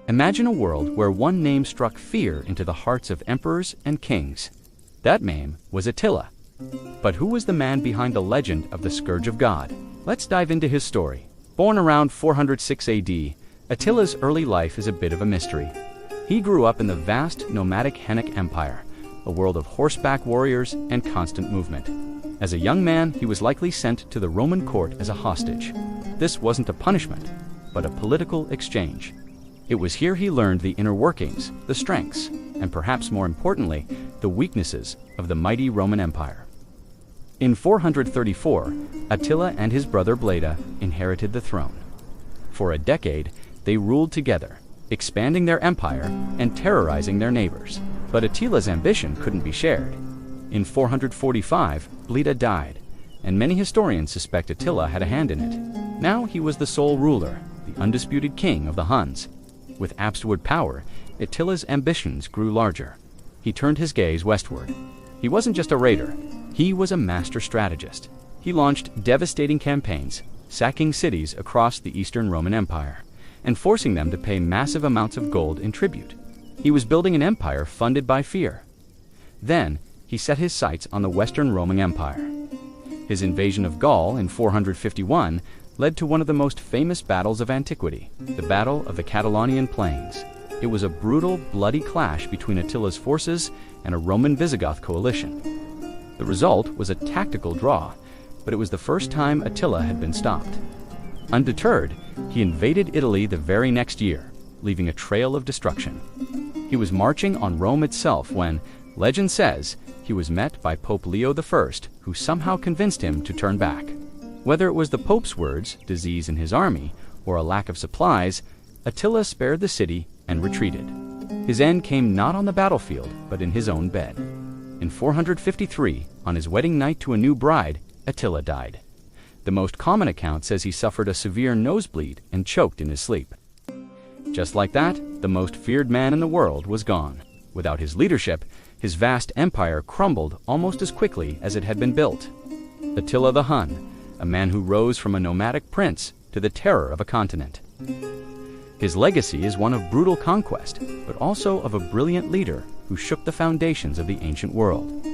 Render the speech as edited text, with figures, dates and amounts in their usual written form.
Imagine a world where one name struck fear into the hearts of emperors and kings. That name was Attila. But who was the man behind the legend of the Scourge of God? Let's dive into his story. Born around 406 AD, Attila's early life is a bit of a mystery. He grew up in the vast nomadic Hunnic Empire, a world of horseback warriors and constant movement. As a young man, he was likely sent to the Roman court as a hostage. This wasn't a punishment, but a political exchange. It was here he learned the inner workings, the strengths, and perhaps more importantly, the weaknesses of the mighty Roman Empire. In 434, Attila and his brother Bleda inherited the throne. For a decade, they ruled together, expanding their empire and terrorizing their neighbors. But Attila's ambition couldn't be shared. In 445, Bleda died, and many historians suspect Attila had a hand in it. Now he was the sole ruler, the undisputed king of the Huns. With absolute power, Attila's ambitions grew larger. He turned his gaze westward. He wasn't just a raider, he was a master strategist. He launched devastating campaigns, sacking cities across the Eastern Roman Empire, and forcing them to pay massive amounts of gold in tribute. He was building an empire funded by fear. Then, he set his sights on the Western Roman Empire. His invasion of Gaul in 451 led to one of the most famous battles of antiquity, the Battle of the Catalonian Plains. It was a brutal, bloody clash between Attila's forces and a Roman Visigoth coalition. The result was a tactical draw, but it was the first time Attila had been stopped. Undeterred, he invaded Italy the very next year, leaving a trail of destruction. He was marching on Rome itself when, legend says, he was met by Pope Leo I, who somehow convinced him to turn back. Whether it was the Pope's words, disease in his army, or a lack of supplies, Attila spared the city and retreated. His end came not on the battlefield, but in his own bed. In 453, on his wedding night to a new bride, Attila died. The most common account says he suffered a severe nosebleed and choked in his sleep. Just like that, the most feared man in the world was gone. Without his leadership, his vast empire crumbled almost as quickly as it had been built. Attila the Hun, a man who rose from a nomadic prince to the terror of a continent. His legacy is one of brutal conquest, but also of a brilliant leader who shook the foundations of the ancient world.